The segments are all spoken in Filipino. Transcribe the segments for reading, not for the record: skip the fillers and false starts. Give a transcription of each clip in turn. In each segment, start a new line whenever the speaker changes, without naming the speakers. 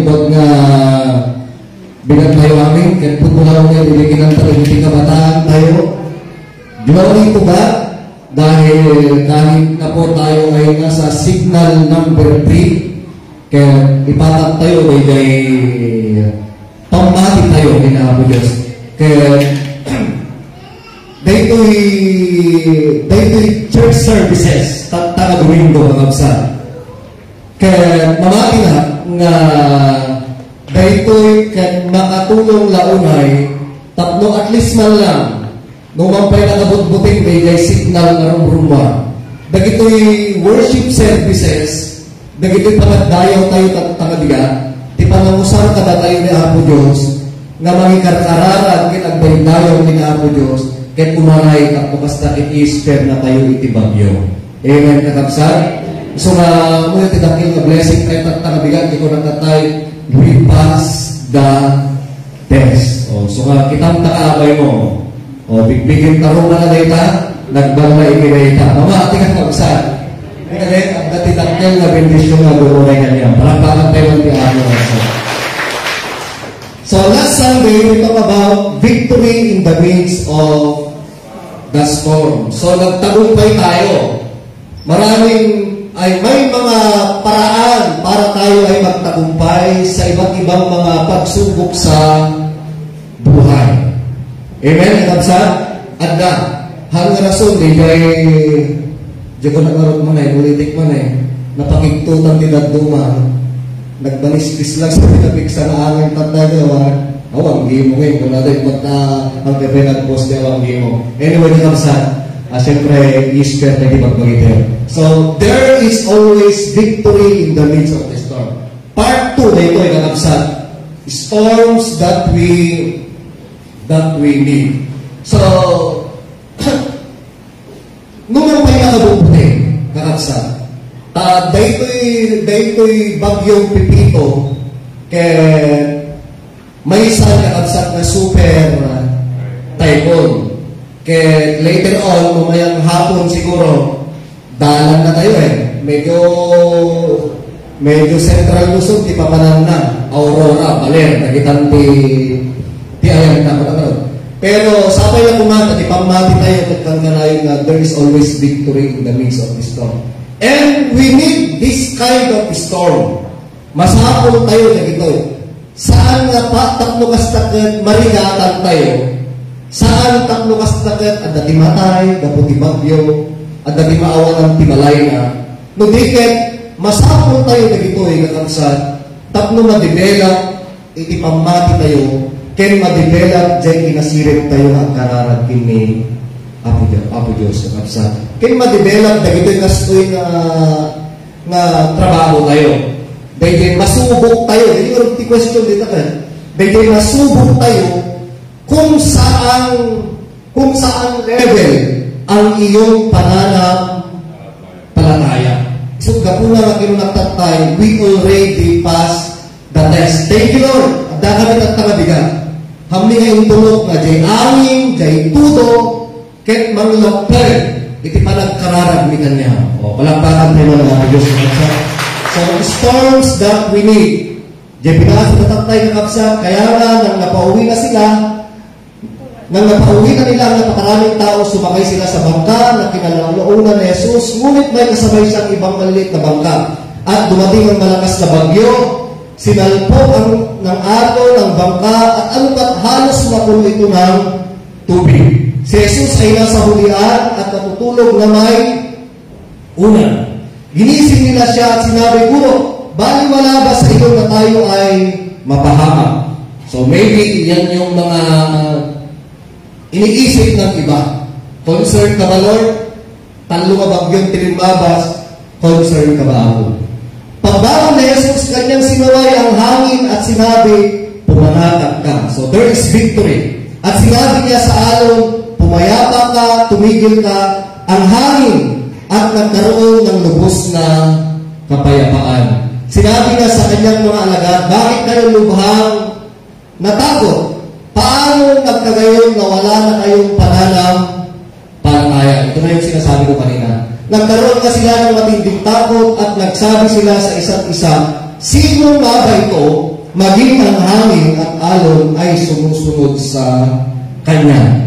ibag nga binaglayo amin, kaya putulaw nga biligin ng talumping kabataan tayo. Diwali ko ba? Dahil kahit na po tayo ay nasa signal number 3, kaya ipatak tayo ay pamati tayo kina Apo Diyos. Kaya dahito'y church services taga Domingo ang absa. Kaya mamati na nga dahito'y makatulong launay tatlo at least man lang nung mampay nakabutbuting may signal na rumruma. Dagito'y worship services, dagito'y panagdayaw tayo tagadiga, di panangusar kada tayo ni Apo Diyos nga mangikarkararan kinagdayaw ni Apo Diyos kahit umaray ka basta i-Easter na tayo itibagyo. Amen, kakabsat? So nga, muna tidakil na blessing tayo tagadiga, di ko natatay, we pass the test. So nga, kitang takaabay mo. Bigbigin tarong na data, nagbala ikireta. Mama, tingnan mo, saan? Kaya, ang datidakil na bendisyon na lumunay kanya. Parapakan tayo ng tiano. So, last Sunday, we talk about victory in the midst of the storm. So, nagtagumpay tayo. May mga paraan para tayo ay magtagumpay sa iba't ibang mga pagsubok sa buhay. Amen? Kapsa? Adda. Hanggang rason, di ko nakarot mo na, ulitik mo na, napakigtutan din at duman, nagbanis-bis lang sa pinapik sa naangin tatagawa, awang gimo ngayon, kung natin ang pinag-post niya, awang gimo. Anyway, kapsa, siyempre, Easter na di magbagiter. So, there is always victory in the midst of the storm. Part 2 na ito ay kakapsat. Storms that we need. So, nung ang pinakabubuti, kakapsat, dahito'y bagyong Pipito, kaya may isang kakapsat na super typhoon. Kaya later on, mamayang hapon siguro, dalan na tayo medyo central Luzon, di papanan na, Aurora, Baler, nagitan ti ayang na. Pero sapay na kumata, di pamati tayo pagkangkanayon na there is always victory in the midst of the storm. And we need this kind of storm. Masapol tayo na ito. Saan nga pa, tatlo kastakad, marigatan tayo. Saan tatlo kastakad, at dati matay, daputi bagyo, at dati maawan ang timalay na. No diket, masapol tayo na ito kakabsat, tatlo ma-develop, iti pamati tayo, ken ma-develop, dyan inasirip tayo ang kararag kini Apo Diyos kakabsat. Ken ma-develop, dahil ito'y nastoy na trabaho tayo. Dahil masubok tayo, hindi ko rin question dito ka. Dahil masubok tayo, kung saan level ang iyong pananampalataya. So, kapuna na kinunagtatay, we already passed the test. Thank you, Lord. Ada kami tatagabigan. Hamli ngayong tulog na jay angin, jay tudo, ket manglokper, iti panagkararag ni kanya. Palagpakan tayo ng Diyos. So, storms that we need. Jay pinasa tatatay kakapsa, kaya nga, nang napauwi na sila, nang napauwi na nila ang napakaraming tao, sumakay sila sa bangka na kinalaunan ni Jesus, ngunit may kasabay siyang ibang maliit na bangka. At dumating ang malakas na bagyo, sinalpok ng araw ng bangka, at anupat halos napuno ito ng tubig. Si Jesus ay nasa hulian at natutulog na may una. Ginising nila siya at sinabi, Guro, baliwala ba sa iyo na tayo ay mapahama? So maybe yan yung mga iniisip ng iba. Concern ka ba, Lord? Talo ka bagyong tinimbabas? Concern ka ba ako? Pagbangon na Jesus, kanyang sinaway ang hangin at sinabi, pumanatag ka. So there is victory. At sinabi niya sa alon, pumayapa ka, tumigil ka, ang hangin at nagkaroon ng lubos na kapayapaan. Sinabi niya sa kanyang mga alagad, bakit kayo lubhang natakot? Paano nagkagayon na wala na kayong pananampalataya? Ito na yung sinasabi ko kanina. Nagkaroon na sila ng matinding takot at nagsabi sila sa isa't isa, sino nga ba ito maging ang hangin at alon ay sumusunod sa Kanya.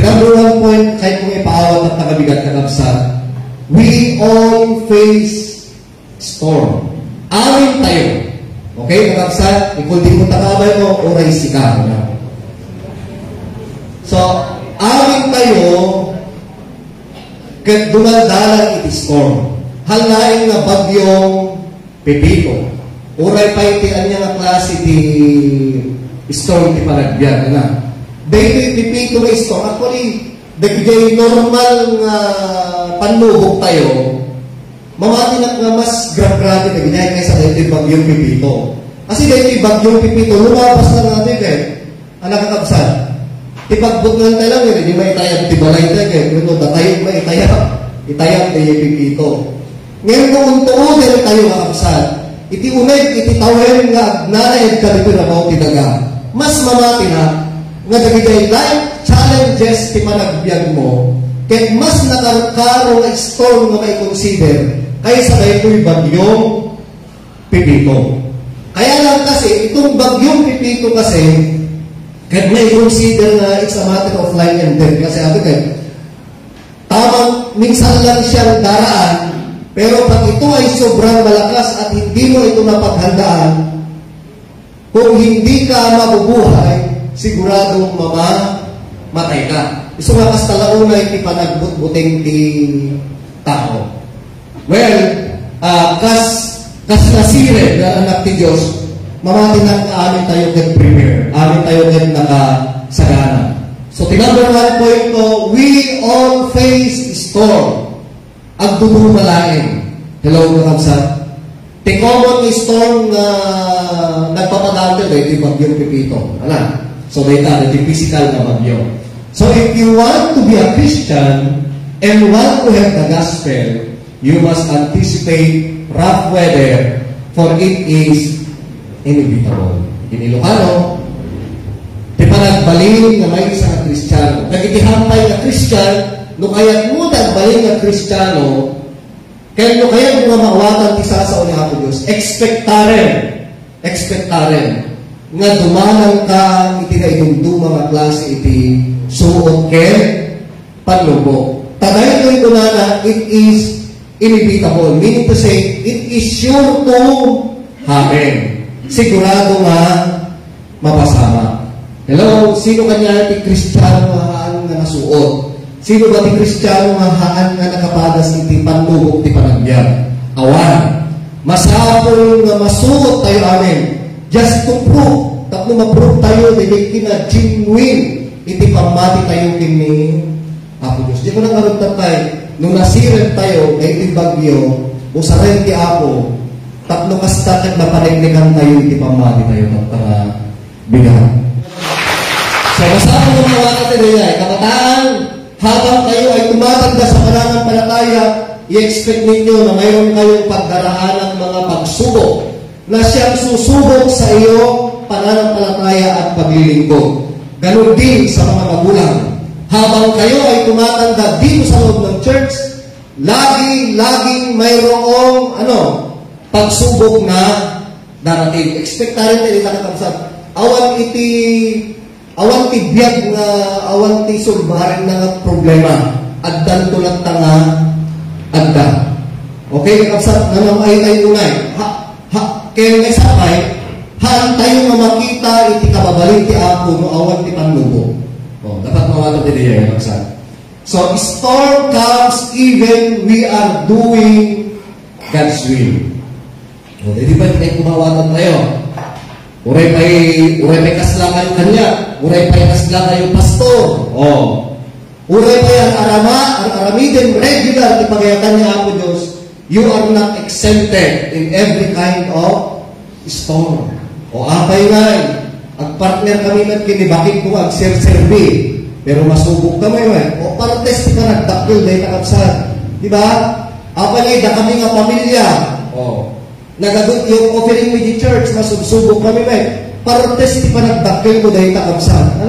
Number 1 point, kahit kung ipaawat at nakabigat kakabsat, we all face storm. Amin tayo. Okay, kakabsat, ikul di mo takabay mo, oray sika. So, amin tayo, kat dumaldalan iti storm. Halain na bagyong Pepito. Oray pa iti anya nga klase ti storm ti panagbiag na. Dahil Pepito na storm, actually, dahil normal nga panlubog tayo, mamati na nga mas grabe na ginaya kaysa dahil bagyong Pepito. Kasi dahil bagyong Pepito, lumabas na natin anak kakabsat. Ipagbog nga tayo lang hindi may itayag, tibalay tayo pero datayog may itayag tayo Pepito. Ngayon kung tuunin tayo kakabsat, iti unay, iti tawen nga nanayag kalipin na mga tinaga. Mas mamati na, nga dagigay life challenges ti panagbiag mo, kaya mas nakarkaro na storm nga may consider kaysa kayo ito'y bagyong Pepito. Kaya lang kasi, itong bagyong Pepito kasi, kaya may consider na it's a matter of life and death. Kasi ato kayo, tamang minsan lang siyang daraan, pero pag ito ay sobrang malakas at hindi mo ito napaghandaan, kung hindi ka mabubuhay, siguradong mamatay ka. Gusto nga kas talauna iti panagbut-buting ti tao. Well, kas nasire na anak ti Diyos, mamati na amin tayo get prepare. Amin tayo get nakasagana. So, number 1 point ko, we all face storm. Ang dumumalain. Hello, kakabsat. The common storm na nagpapadante na ito yung bagyong Pepito. Ano? So, data, the physical na bagyo. So, if you want to be a Christian and want to have the gospel, you must anticipate rough weather, for it is inevitable. In Ilocano, di pa nagbaling na may isang Kristiyano. Nagitihampay na Kristyan, no kaya't mo nagbaling na Kristiyano, kaya no kaya't mga mawatan ti sa ni Apo Diyos, expectaren, nga dumanang ka iti na idumduma nga klase iti suot ke panlubo. Tagay ko ito na it is inevitable. Meaning to say, it is sure to happen. Sigurado nga mapasama. Hello? Sino kanya iti Kristiyano nga haan nga nasuot? Sino ba iti Kristiyano nga haan nga nakapadas iti panlubog iti panagbiag? Awan. Masapol nga masuot tayo amin. Just to prove, tapno ma-prove tayo, dili kina genuine, iti pamati tayo kini Apo Diyos. Di ko nang karuntan tayo, nung nasiren tayo, kay iti bagyo, usarin ti Apo, tapno kastakad na panignikan tayo, iti pamati tayo, bigat. So, masama mo mga wakati nila, kabataan, habang kayo ay tumatanda sa pananampalataya, i-expect ninyo na mayroon kayong pagdaraan ng mga pagsubok na siyang susubok sa iyo pananampalataya at paglilingkod. Ganon din sa mga magulang. Habang kayo ay tumatanda dito sa loob ng church, laging mayroong pagsubok na darating. Expectarin tayo nakakamsat. Awan ti biyag nga, awan ti sulbarin na problema. Addan tulad nga adda. Okay, kakamsat, namamay tayo unay. Kaya may sakay, haan tayo nga makita iti kababalin ti Apo no awan ti panlubo. Dapat mawala ti diya yung magsan. So, storm comes even we are doing God's will. Di ba tayo kumawatan tayo? Uray pa'y kasla kayo kanya. Uray pa'y kasla kayo pastor. Uray pa'y aramidin regular ti pagayatan ni Apo Diyos. You are not exempted in every kind of storm. Apay nga, ag-partner kami na kinibakit ko ag-serve. Pero masubok kami, partes ka nagdakil dahil nakapsad. Diba? Apay nga, kami nga pamilya. Nagagot yung offering with the church, masubsubok kami, partes pa nagdakil ko dahil nakapsad.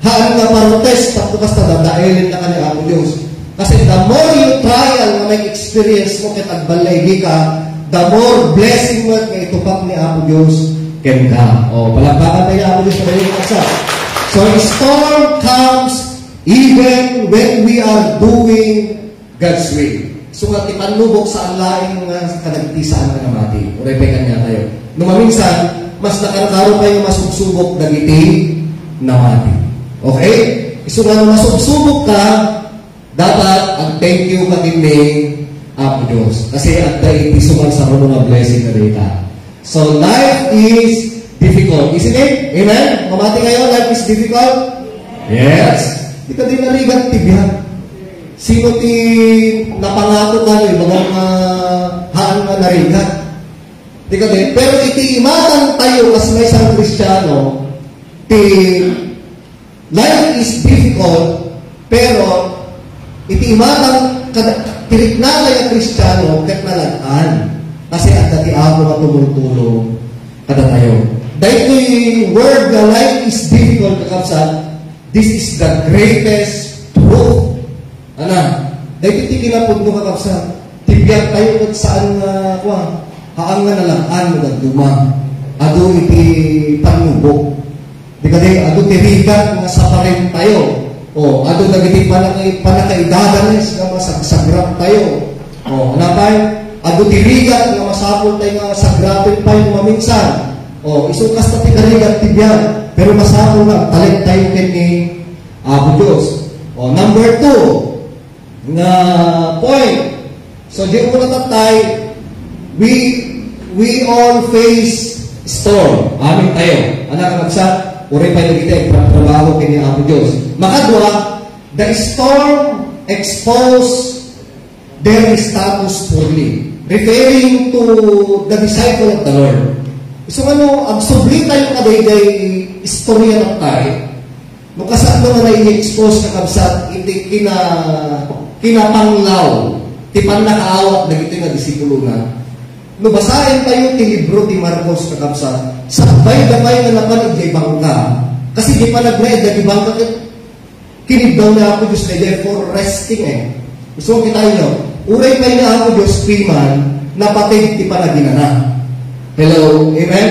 Haan nga partes, tapos basta dadailin na ka ni Apo Diyos. Kasi the more you trial na may experience mo kaya tagbalay ka, the more blessing mo at may itupak ni Apo Diyos ken ka. O, palakpakan tayo ako Diyos sa kanisa. So, storm comes even when we are doing God's will. So, nga tipanlubok sa alaing kanagtisaan na namati. O, repekan niya tayo. Numaminsan, mas nakarkaro kayo masugsubok dagiti namati. Okay? So, nga masugsubok ka, dapat ang thank you kagini Apo Diyos. Kasi at tayo isuman sa mga blessing na data. So, life is difficult. Isn't it? Amen? Mamati kayo, life is difficult? Yes. Di ka din narigat tibyan. Sino ti napangako ka rin, mga haan nga narigat? Di ka din. Pero iti imatang tayo as may isang Kristiyano, ti life is difficult, pero iti imatang tiriknala yung Kristiyano, kat nalaan. Kasi at dati ako na tumultulong kada tayo. Dahil yung word na life is difficult, kakapsat, this is the greatest truth. Ano? Dahil iti kinapod mo kakapsat, tibiyag tayo at saan haang nga nalaan mo nagduma. Ado iti panubok. Di ka din, ado tirigat nga saparin tayo. O, ado nagiti panakaidadanes nga masagsagrap tayo. O, ano tayo? Ado tirigat nga masapol tayo nga sagrapin tayo maminsan. O, isukas na tinarigat tibyan. Pero masapol na, talent tayo kini Apo Diyos. O, number 2, na point. So, di mo natatay, we all face storm. Amin tayo. Anak magsa, uri pa yung kita, trabaho kini Apo Diyos. Makadwa, the storm expose their status poorly. Referring to the disciple of the Lord. So ang subli tayo kadayday istorya ng tayo. Nung kasaan nga na-i-expose na kabsat, hindi kinapanglaw, tipan nakaawat na ito nga disipulo na. Nubasahin tayo ti libro ti Marcos na kabsat, sabay-dabay na naman ijay bangka. Kasi di pa nagnaid na di bangka, kinibdaw na ako Diyos na for resting eh. Gusto kita nyo, uray pa na ako Diyos piman, napatid ti panaginana. Hello? Amen?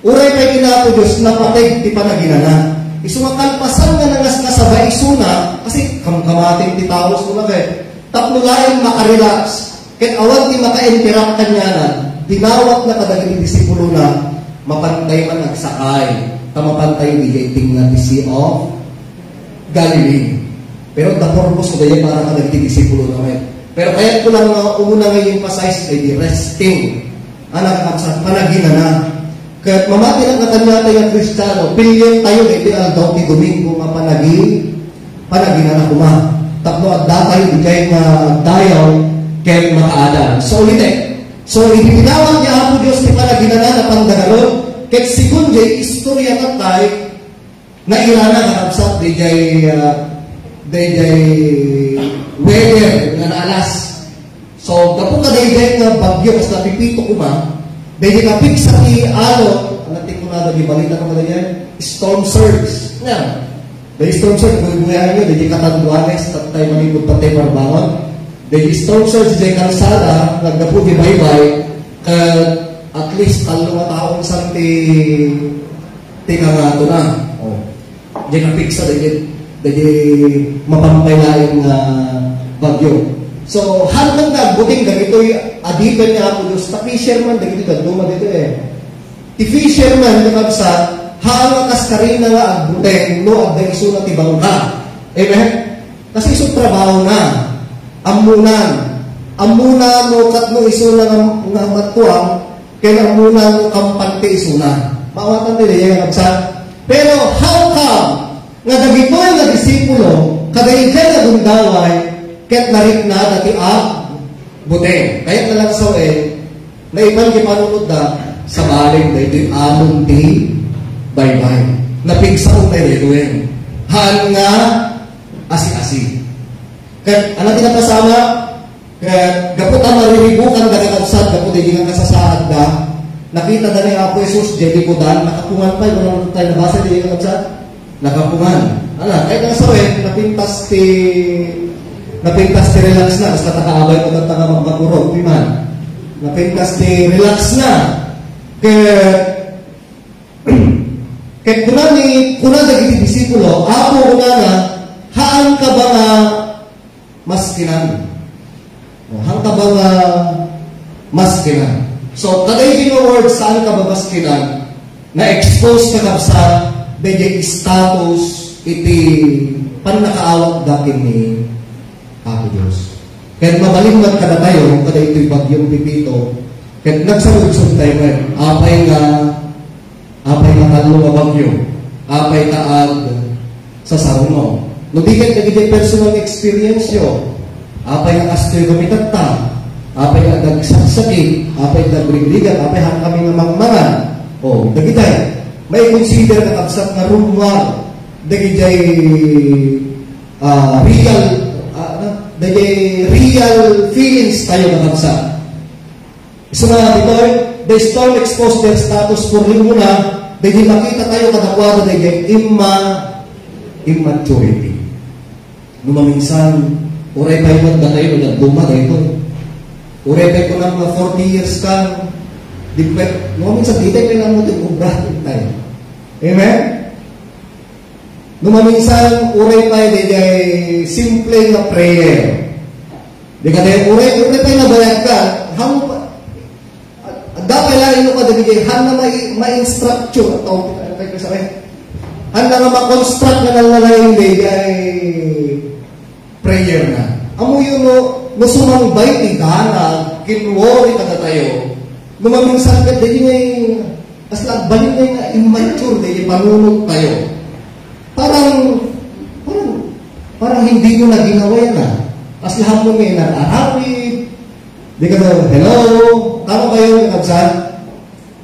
Uray pa na ako Diyos, napatid ti panaginana. Isumakalpasan nga nangas kasabay isuna, kasi kamkamating ti taos mo na kayo. Tapno lain makarelax. Kahit awan ti maka-interrupt kanyanan, dinawat na kadaging disipulo na, mapantay man nagsakay, tamapantay bigating na ti Sea of Galilee. Pero the purpose ko dahil para kadaging disipulo naman. Pero kaya ko lang umuna ngayon emphasize ay di resting. Anak sa panagina na. Kahit mamati lang katanya tayo ng Kristiyano, pilyon tayo na ideal daw ti Domingo nga panagina na kuma. Tapno at datay bigay nga dayaw kaya makaadaan. So ulit So ibinawag niya Apo Diyos ni panagina na pandagalon. Kahit sigun jay istorya na tayo na ilana kakabsat di jay weather nga naalas. So kapag kadayday nga bagyo mas napipito kuma, dahil kapig sa alot, natin ko na di balita ko kadayday, storm surge. Yan. Dahil storm surge, buhay-buhayan nyo, dahil katanduanes, tayo manipod patay marbangon. Dahil storm surge, dahil kansada, nagdapo di baybay, at least talo nga taong sa tingangato na. Dahil kapig sa dahil mapampay na yung bagyo. So, hanggang nagbuting dagito'y adipan niya ako Diyos. Ta fisherman, dagito duma dito eh. Ti fisherman, nakabsa, hanga kaskarina nga agbuteng, no, agda iso na tibang ka. Amen? Kasi iso trabaho na. Amunan, no, kat no iso na nga matuang, kaya amunan no kampante iso na. Mawatan nila yung nakabsa. Pero, how come, nga dagito'y nga disipulo, kadayikay na gundaway, ket narik na dati buteng. Kaya na lang sa na ibang kipanunod na sa baling na ito'y amon di baybay. Napigsa ko tayo ito Han nga asi-asi. Kaya ano tinapasama? Kaya gapot ang mariribukan gagakabsat, gapot hindi nga kasasaad na nakita na ni Apo Jesus, Jedi Kodan, nakapungan pa, yung tayo nabasa di nga kabsat? Nakapungan. Kaya nga sa napintas ti relax na, basta takaabay ko ng tanga magbakurog, piman. Napintas ti relax na. Kaya, Kaya kuna dagiti disipulo, ako kuna na, haan ka ba nga maskinan? Haan ka ba nga maskinan? So, kaday words, saan ka ba maskinan? Na-expose ka sa medyo status, iti panakaawat dating ni Apo Diyos. Kaya mabalingmat ka na tayo, kada ito'y bagyong pipito, kaya nagsaludsod tayo ngayon, apay nga talo nga bagyo, apay taag sa saruno. No di kayo nagiging personal experience yo, apay nga astoy gamitagta, apay nga nagsaksakit, apay nagrigligan, apay hang kami nga mangmangan. O, nagitay, may consider na kapsat nga rumwar, dagijay real feelings tayo nakapsa. Isa na dito, the storm exposed their status for muna, dahil makita tayo kadakwado dahil immaturity. Numaminsan, uray pa yung tayo nagduma dahil uray pa ko ng mga 40 years ka, numaminsan dito kayo lang mo din ubrahin tayo. Amen? Numaminsan, uray pa yung simple na prayer. Di ka dahil, uray pa yung nabayag ka, dapat lang ino ka dahil, hang na ma-instructure, hang na ma-construct na lang nalayin dahil, prayer na. Amo yun, no sumangbay, tigana, kinwori ka na tayo. Numaminsan ka, dahil may, as lang, balik na yung immature, dahil panunod tayo. Parang hindi mo na ginawa yan na. As lahat mo may nag-arawid. Di ka daw, hello, tama ba yun, Kapsan?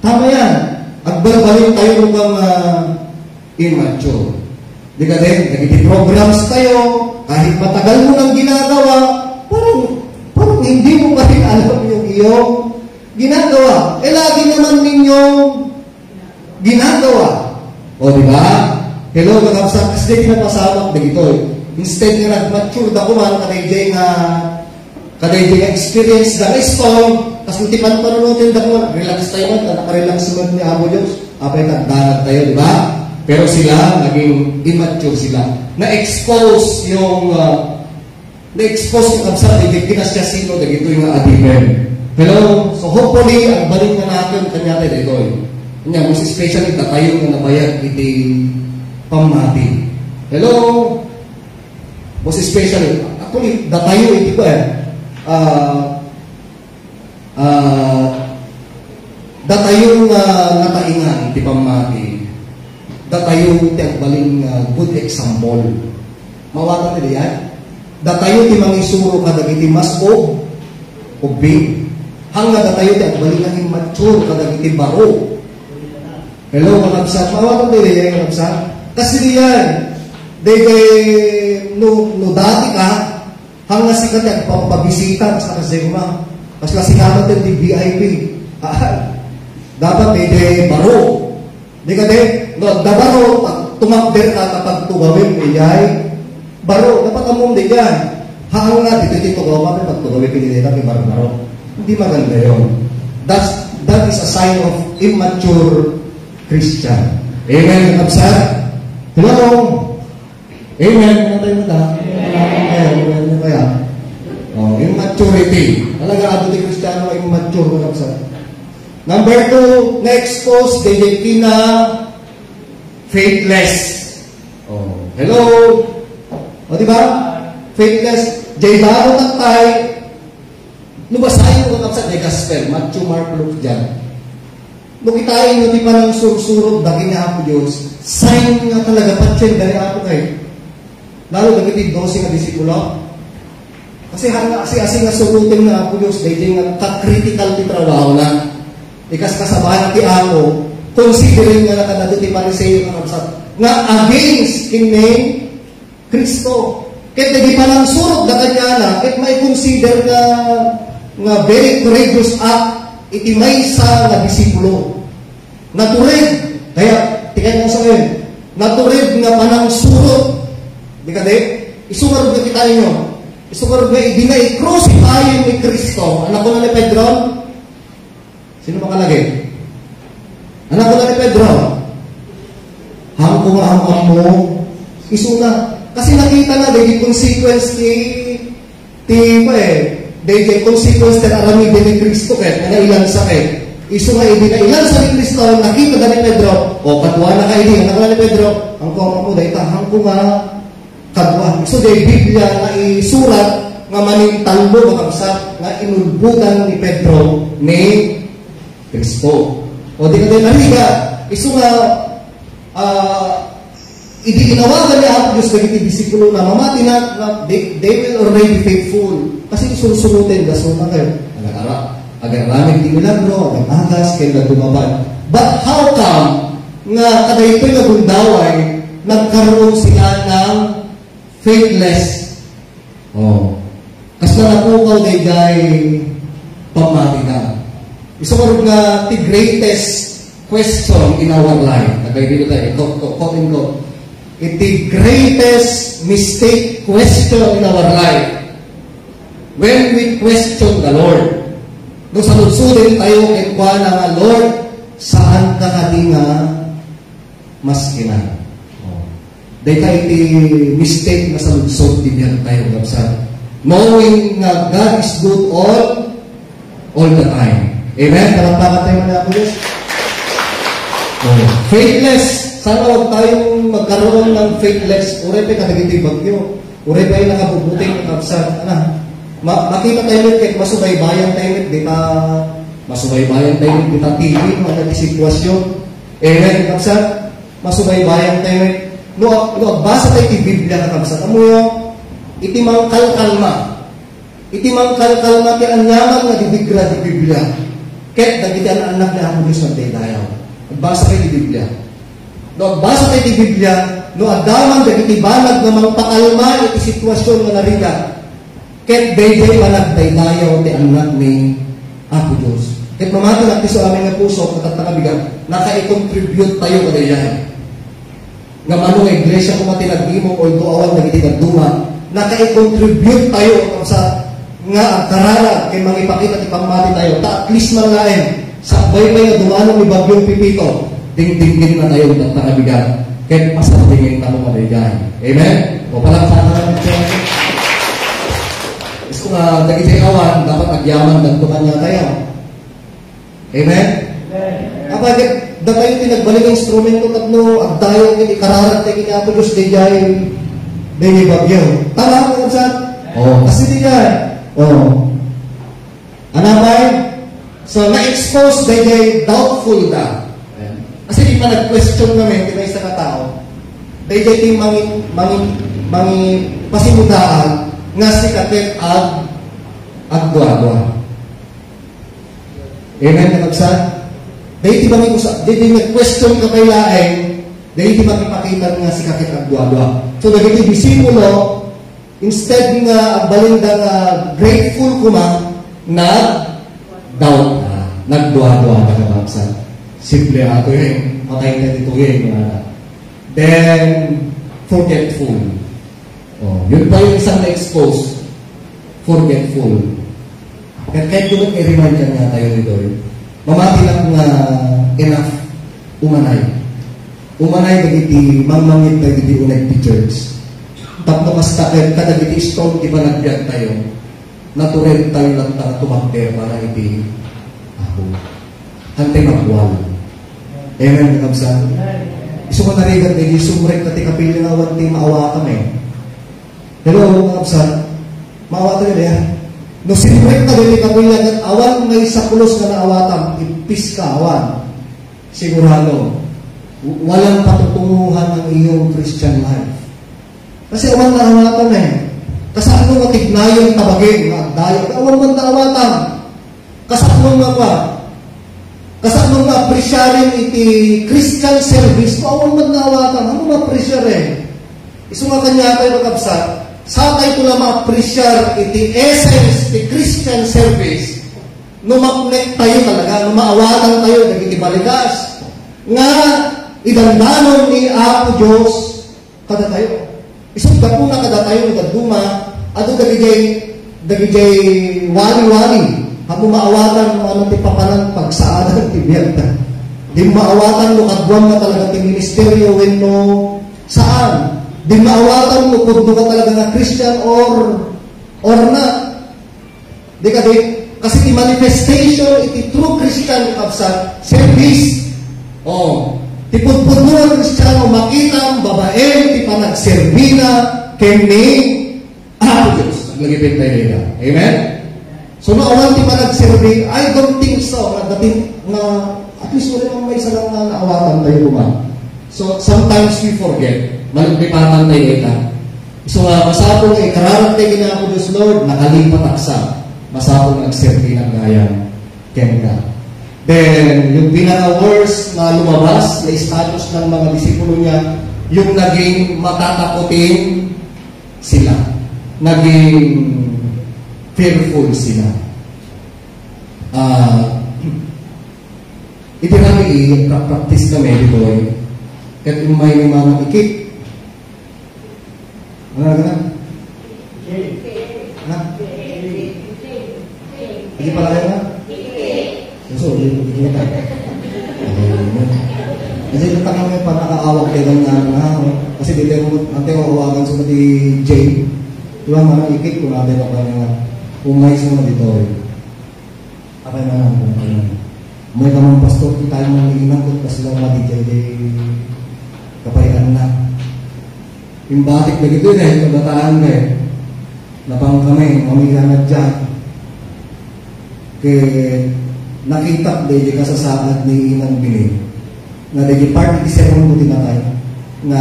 Tama yan. Agbarbalik tayo ng immature. Di ka din, nagiti-programs tayo, kahit matagal mo nang ginagawa, parang hindi mo pa rin alam yung iyong ginagawa. Lagi naman ninyong ginagawa. O, di ba? Hello, mga kapsat, kasi di pinapasamak na ito. Instead nga nag-mature na kuman, kaday nga experience na storm, tapos natipan pa rin natin na kuman, relax tayo man, nakarelax naman ni Abo Diyos, apay nagdalag tayo, di ba? Pero sila, naging immature sila. Na-expose yung kapsat, ikikinas siya sino, ito yung adiben. Hello, so hopefully, ang balik na natin, kanya tayo ito. Kanya, most especially, tatayo na nabayag, iti pamati. Hello? Most especially, actually, datayo, iti ko datayo nataingan, iti pamati. Datayo, iti agbaling good example. Mawatan nila yan? Datayo, iti mangisuro kadag iti mas o big. Hangga datayo, iti agbaling ang immature kadag iti baro. Hello, kalabsat. Mawatan nila yan, kalabsat. Kasi diyan, no dati ka, hanggang sikat yan, pabisita sa kasema. Mas lasikamat yan di VIP. Dapat baro. Di ka baro, tumakder ka kapag tugawin, baro, dapat among di yan. Hanggang nga, dito tugawin, pag tugawin, pinilita, baro. Hindi maganda yun. That is a sign of immature Christian. Amen, kapsat? Hello? Amen. Ano tayo mo ta? Amen. Kaya? Immaturity. Talaga ato di Kristiyano ay immature. Number 2, na-expose di na faithless. Hello? O diba? Faithless. Jay bago tatay. Nubasahin mo kapsa di gospel. Matthew, Mark, Luke dyan. Nung kitahin nyo di pa ng sursurog dagi niya ako Diyos, sign nga talaga patsin dari ako kayo. Lalo dagiti 12 nga disipulo. Kasi asing nga surutin nga ako Diyos, dahil nga ka-critical ti trabaho na. Ikas kasabahan ti ako, considering nga nakadati ti pariseyo nga kapsat, nga against kini Kristo. Kahit nagi pa ng surog na kanya na, kahit may consider nga very courageous act, iti may sa nga disipulo. Naturid. Kaya, tingnan mo sa ngayon. Naturid nga panang surot. Di ka isumarog na kita ninyo. Isumarog na i-crucify ni Kristo. Anak ko na ni Pedro? Sino makalagay? Anak ko na ni Pedro? Amo mo, isuna. Kasi nakita na, dahil consequence dahil consequence na arami din ni Kristo na ilang sakit. Isu nga hindi na ilan sa ni Kristo, nakita na ni Pedro, o kadwa na kayo din, nakita ni Pedro, ang koma mo, dahil tahang ko nga kadwa. So, dahil Biblia na isurat, nga maning talbo, makabsat, nga inulbutan ni Pedro ni Kristo. O di ka din nariga, isu nga, hindi inawagan niya ang Diyos na iti bisikulo na mamati na they will already be faithful. Kasi susunutin, gaso na kayo. Agar raming di milagro, agar agas, kayo na dumaban. But how come nga kada ito'y nagundaway, nagkaroon sila ng faithless? Kasi na napukaw day pamati na. Isa ko rin nga the greatest question in our life. Nagay dito tayo, comment ko. It's the greatest mistake question in our life. When we question the Lord. Nung saludsudin tayo kay kwa na nga, Lord, saan ka kadi nga maskinan? Dahil tayo iti mistake na saludsud din tayo kapsa. Knowing na God is good all the time. Amen? Palampakan tayo mga Apolos. Faithless. Sana huwag tayong magkaroon ng faithless. Uray pa katagiti bagyo. Uray pa yung nakabubuting kapsa. Makita tayo nito kahit masubaybayan tayo nito. Di ta masubaybayan tayo nito. Di ta TV. Mga sitwasyon. Amen, kapsa. Masubaybayan tayo nito. No, basa tayo iti Biblia na kapsa. Amo yung itimang kalkalma. Itimang kalkalma kaya ang yaman nga dibigra di Biblia. Kahit nagiti ang anak na ang Diyos ng dayaw. Basa tayo iti Biblia. No, basa tayo iti Biblia. No, adaman nagiti banag na magpakalma iti sitwasyon nga nariga. Kahit bebe panagdaydayaw ti anak ni Apo Diyos. Kahit mamata natin sa aming nga puso, katatakabigan, naka-i-contribute tayo kadayahan. Nga manong iglesia kung matinagdimo o doawan na itinagduma, naka-i-contribute tayo sa nga kararag kay mangipakita ti pamati tayo. Ta at least malain sa baybay na dumanong ni Bagyong Pipito, ding-ding na tayo katatakabigan. Kahit masatingin na mo kadayahan. Amen? O palang sana naman siya. Kung dagiti awan, dapat agyaman dantukan niya tayo. Amen? Kapag datayo tinagbalik ang instrumento tatlo, agdayo kini kararag tayo kini Apo Diyos dijay bagyo. Tama ko saan? Kasi di yan. Anamay? So, na-expose dijay doubtful na. Kasi di pa nag-question namin, di ba isa ka tao, dijay ting mangin pasimudaan nga si katet agdwa-dwa. Amen, nakabsan? Dahil di ba may question ka kay laeng, dahil di ba ipakita nga si katet agdwa-dwa. So, naging bisimulo, instead nga balinda nga grateful kuma, nag-doubt na, nagdwa-dwa na nakabsan. Simple ato yun, patay na dito yun. Then, forgetful. Yun pa yung isang na-expose, forgetful. Kahit doon i-remind ka nga tayo nito. Mamati lang nga enough, umanay. Umanay nagiti, mamangit nagiti unag ti church. Tapno kasta kadagiti stone, di ba nagbiag tayo? Natured tayo lang tumakder para iti ako. Hantay magwal. Amen, kamsa. Iso ko narigat, hindi sumurek na ti kapili nga awan ti maawa kami. Hello, mga kapsan. Maawatan nila yan. No, sinurek na din ikabulan at awan may sakulos na naawatan, ipis ka awan. Sigurado, walang patutunguhan ng iyong Christian life. Kasi awan na awatan eh. Kasano nga tignayong tabagin, magdayo, awan man na awatan. Kasano nga pa. Kasano nga appresyarin iti Christian service, awan man na awatan. Ano ma-appresyarin? Iso nga kanya tayo magkapsan, sa tayo ko lang ma-appreciate iti essence ti Christian service. No ma-connect tayo talaga, no maawatan tayo, naging ibaligas. Nga, idandanon ni Apo Diyos, kada tayo. Isang gapo na kada tayo, nagduma, ato dagijay wali-wali. Hapo maawatan mo anong ti papanan pagsaadan ti biyagta. Di maawatan mo kadwam na talaga ting ministeryo when no saan. Di maawatan mo kung ka talaga nga Christian or not. Di ka di, kasi ti manifestation iti true Christian kapsa service. Oh, ti pudpudno ang Kristiyano makita ang babae ti panagserbina kemi Diyos. Naglagipin tayo nila. Amen? So naawan ti panagserbi, I don't think so. At least wala naman may isa lang na naawatan tayo kuma. So sometimes we forget. Malagpipatan tayo ita. So masapong ikararagtay na ako Diyos Lord, nakalipat aksa. Masapong nagserbi ng gayang kenda. Then, yung pinaka-worst na lumabas na status ng mga disipulo niya, yung naging matatakotin sila. Naging fearful sila. Ito namin i-practice na medyo kahit yung may mga ikip. Ano na gana? Ha? Hindi pala kayo na? So, hindi na. Kasi natakang may panakaawag kayo nga. Kasi dito yung anteng awagan sa pati Jay. Diba mga ikip kung natin ako nga umay sa mga dito. Apay na lang kung ano. May kamang pastor, tayo mga iinan ko kasi lang mga DJ kapayan na. Yung batik na gito eh, kabataan na eh. Napang kami, mamilanad dyan. Kaya nakita din ka sa saad ni Inang Bini na din part iti sermon mo din na tayo na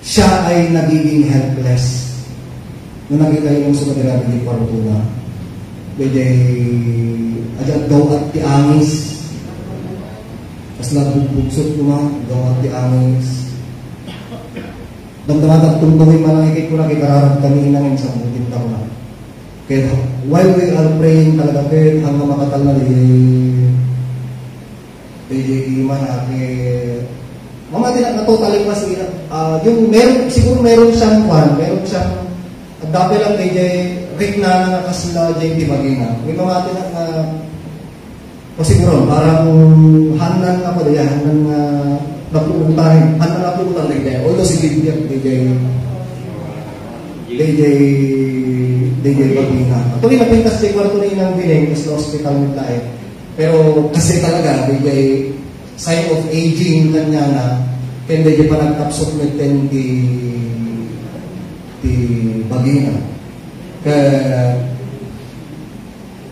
siya ay nagiging helpless. Nung nakita yung sa kadira ni Parutuna, medyo ajat daw at ti angis. Tapos nagbubugsot ko mga daw at ti angis. Damdaman at tungtungin manangikit ko na kikararap kami inang sa mutin tao na. Kaya while we are praying talaga kayo hanggang makatal na iman natin mga tinatotally kasi yung meron, siguro meron siyang dapat lang kay Rick na nakasila dyan di bagina. May mga na o siguro parang hanan na pa dyan, hanan na napupuntahin, hanan na napupuntahin like dyan. Although si Biblia DJ bagina. Actually napintas si kwarto na inang biling kasi hospital nila eh. Pero kasi talaga DJ sign of aging kanya na kaya di pa nagkapsok nito di bagina. Kaya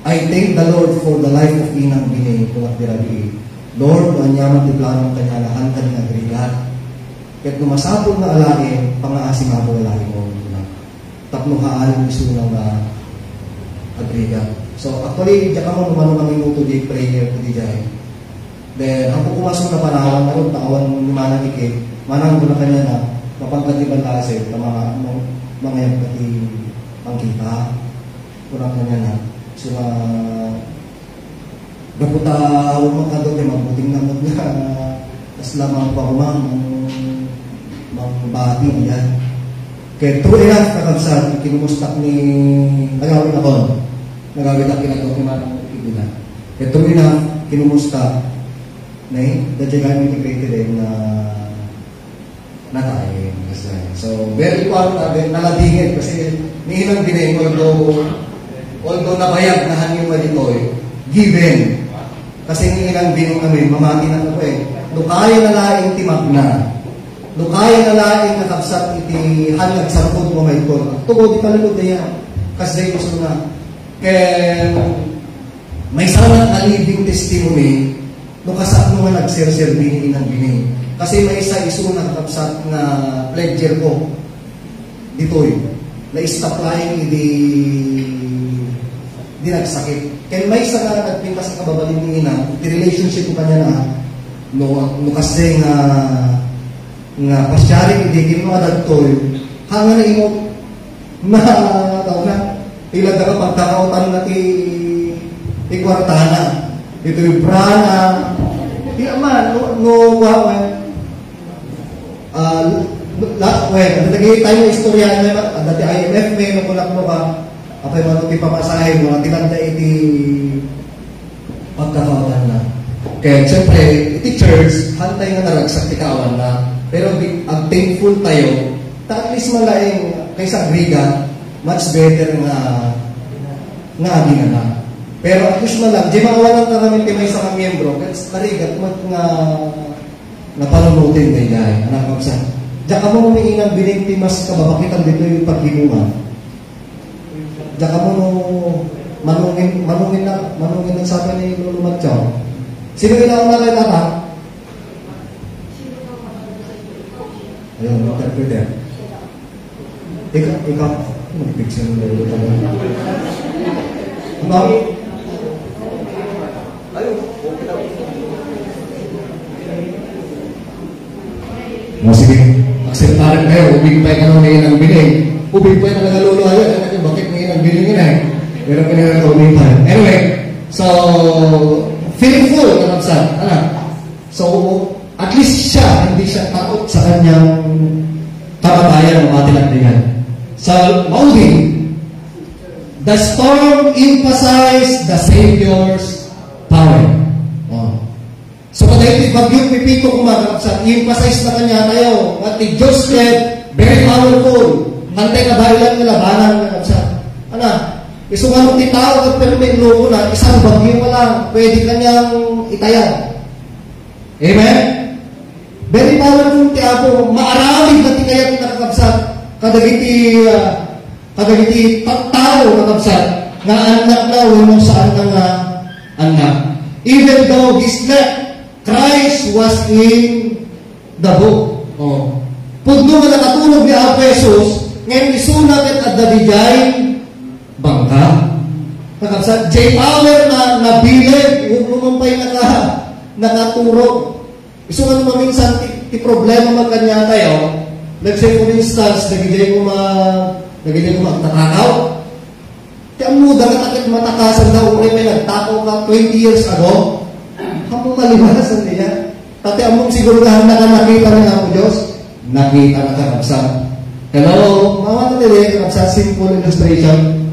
I thank the Lord for the life of Inang Binay kung at dirabi. Lord, manyaman di planong kanya na hantad na agrigat. Kaya't numasapon na alain, pangaasim ako alain mo. Tapno haalim isunang na agrigat. So actually, diyan ka mo naman mga minuto di prayer di dyan. Then, ang pupumasok na panahon, naroon tawan ni Manang Ike, manang ko na kanya na mapangkatiban kasi ng mga yung pati pangkita. Kurang kanya na. So, gaputa umang ka doon, mabuting namod na tas lamang pa umang bati yan. Kaya true enough, kakabsat, kinumustak ni agawin ako. Nagawin ang kinagawa ni Manang Ike na. Kaya true enough, kinumustak na dadya kami integrated din na tayo. So, very important, naladingin kasi niilang din although nabayag na hangin malitoy, given. Kasi niilang din kami, mamati na ako eh. Lukaya na laing timag na. Lukaya na laing nakapsat iti hanag sarapod mo may ito. Tugo di palagod na yan. Kasi gusto na. Kaya may sanang alibing testimony kasap mo nga nagserserbi ng Binay. Kasi may isa iso na kakapsat na pledger ko dito'y na-stop lying di nagsakit. Kaya may isa nga nagpinta sa kababalin ni Ina, the relationship ko kanya na no kasi nga pasyaring hindi mga dagtoy hanga na imo na tao na ilag na pagkakautan na ti kwartana. Ito yung prana. Di naman, natagay tayo ng istorya na dati IMF may nakulak mo ka apay manuti pamasahin mga tinanda iti pagkakautan na. Kaya siyempre, iti church, hantay nga naragsak ti kaawan na. Pero ang thankful tayo, at least malaing kaysa agriga, much better nga aging na. Pero at least malang, di makawalan na kami timay sa mga miyembro, kasi narigat nga napanunutin kay Jai. Anak ko sa, diyan ka mo humingi ng binintimas ka ba, bakit ang dito yung paghinuman? Diyan ka mo manungin ng sabi ni Lolo Matyaw. Sino ginawa na kay tata? Ayun, interpreter. Ikaw, mag-picture mo na ito. Ano? Ayun, sige, akseptaran kayo, ubig pa yung ngayon ang biling. Ubig pa yung nagalulo ayun, bakit ngayon ang biling yun eh? Pero pinag-ubig pa. Anyway, so, feeling full, kanapsan. So, at least siya, hindi siya takot sa kanyang kamatayan ng mga tinagdigan. So, mauding, the storm emphasized the Savior's power. Oh. So, kada iti bagyong pipito kumakanapsan, emphasize na kanya tayo, at the Diyos very powerful. Hantay na bahilan ng labanan kanapsan. Isungan ti tao at pero may loko na, isang bagyo pa lang, pwede kanyang itayan. Amen? Very powerful ti Apo, maaramid na ti kayang nakakabsat, kadagiti tao nakakabsat, nga anak na, wala saan na nga anak. Even though he slept, Christ was in the book. Oh. Pudno nga nakatulog ni Apo Jesus, ngayon isunag at adabigay, bangka. Nakapsa, J-Power na nabilib, huwag lumampay nakaturo. Iso nga naman minsan, ti problema magkanya tayo, let's say for instance, nagigay ko magtatakaw. Ti ang muda nga takit matakasan daw, may nagtakaw ka 20 years ago, hamong maliwasan niya. Tati among siguro na nakita ng ako Diyos, nakita na kakapsa. Hello, mga natin, kakapsa, simple illustration.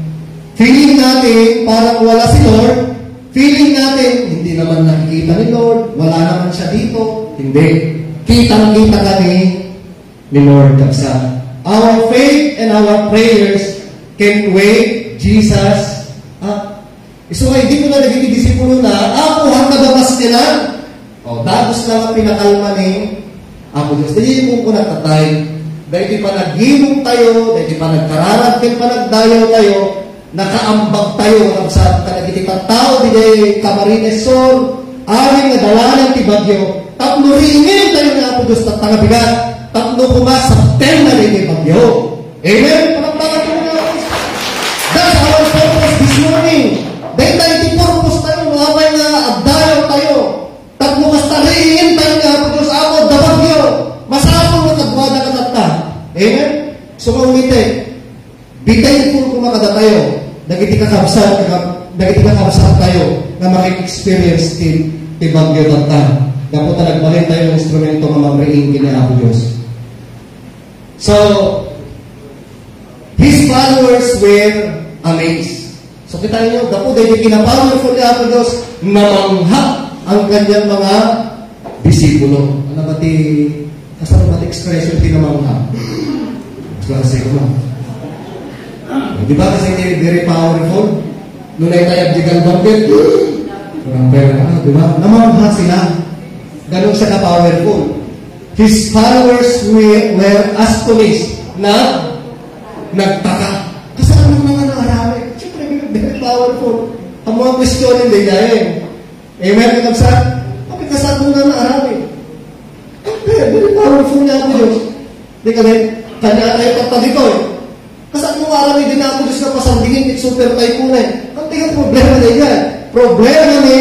Feeling natin parang wala si Lord. Feeling natin hindi naman nakikita ni Lord. Wala naman siya dito. Hindi. Kitang-kita kami ni Lord kapsa. Our faith and our prayers can wake Jesus up. So hindi ko na naging disipulo na ako hanggabamas nila. Dagos lang ang pinakalma ni ako Diyos. Dahil mo ko natatay. Dahil pa nag-inom tayo. Dahil pa nagkararag. Dahil pa nagdayaw tayo. Nakaambag tayo sa kanagitipan tao di Camarines Sur, aring nadawanan ti bagyo. Tatlo ringin tayo na Apo Diyos at tangabigat. Tatlo kuma sa tema di bagyo. Amen? Panagbangan po na. That's our purpose this morning. Dahil tayo ti purpose tayo, mamay na agdayaw tayo. Tatlo kasta ringin tayo na Apo Diyos ako, da bagyo. Masapang na kagwada ka nata. Amen? So maumite. Bitay po kumakada tayo. Nagiti kakabsat tayo na makik-experience ti bagyo tata. Dapat nagbalin tayo ng instrumento nga mamriing kini Apo Diyos. So, His followers were amazed. So, kita nyo, dapat dahil kina-powerful ni Apo Diyos, namangha ang kanyang mga disipulo. Ano ba kasama ba expression ti namangha? Klase ko na. Di ba kasi very powerful? Nung naitayag di galbambit, di ba? Namangha sila. Ganun siya ka-powerful. His followers were astonished na nagtaka. Kasi ano mga nakarami? Siyempre, very powerful. Ang mga questionin din dahil. Amen? Kapsa? Kapit kasama na nakarami. Very powerful niya ako Diyos. Di ka din, kanya tayo pagpagito eh. Kasi kung alam din ako Diyos na pasandingin, it's super tycoon. Ang tingin problema na yan. Problema ni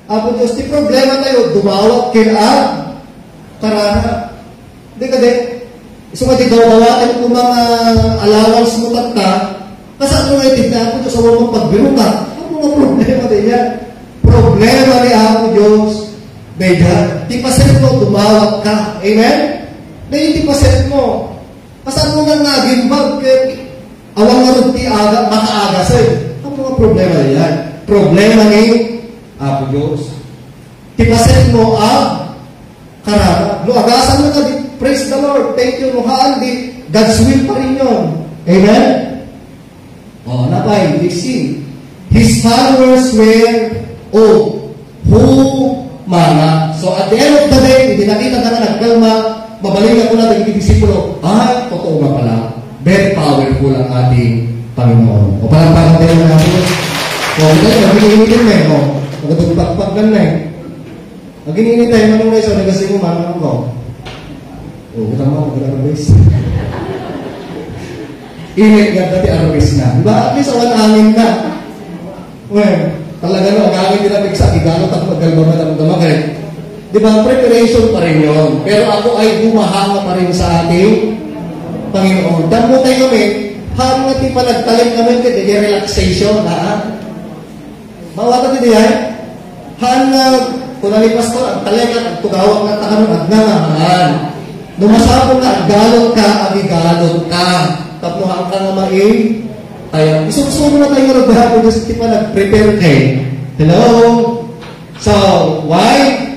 Apo Diyos, di problema tayo, dumawat kila karana. Hindi ka din. So, mati daw-dawatin kung mga allowance mo tata, kasi ano nga itig na Apo Diyos, sa mong pagbiruka. Ang mga problema din yan. Problema ni Apo Diyos, Beda, di paset mo, dumawat ka. Amen? Dahil di paset mo. Kasi mo nga nagimbag awang maruti aga, makaagasay. Ang mga problema yan. Problema ni Apo Diyos. tipaset mo ang karara. No, agasan mo na, praise the Lord, thank you, no, haan, di, God's will pa rin yun. Amen? O, napay, we see. His followers were, humana. So, at the end of the day, hindi nakita ka na nagkalma, mabaling ako na naging disipulo, totoo nga pala, very powerful ang ating Panginoon. O, parang tayo na natin. O, ito, nag-iinitin na eh. O, nagpagpagpaggan na eh. Nag-iinitin tayo, manong guys, o, nagasing mo, manong ko. O, kita mo, mag-arabis. Init nga dati arabis na. Diba? At least, awan angin na. Well, talaga no, ang angin dinamig sa igalot at magkalbama ng damagay. Diba? Preparation pa rin yun. Pero ako ay humahanga pa rin sa ating Panginoon. Damo tayo kami, hanggang natin pa nagtalim kami kaya relaxation, ha? Mawata din yan? Hanggang, kung nali pastor, ang talaga, ang tugawag na takanon, at nangahan. Numasapon na, galot ka, agigalot ka. Tapos ka nga maing, kaya, isusuno na tayo nagbahapon kasi di pa nag-prepare kayo. Hello? So, why?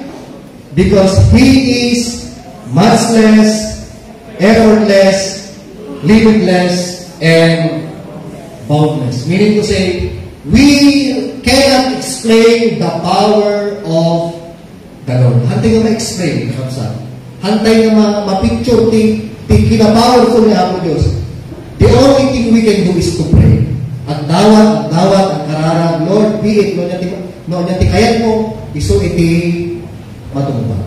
Because He is matchless, effortless, limitless, and boundless. Meaning to say, we cannot explain the power of the Lord. Hantay nga ma-explain, hantay nga ma-picture ti kina-powerful niya ako Diyos. The only thing we can do is to pray. At dawat, ang kararang, Lord, be it, no niya ti kayat mo, iso iti matungba.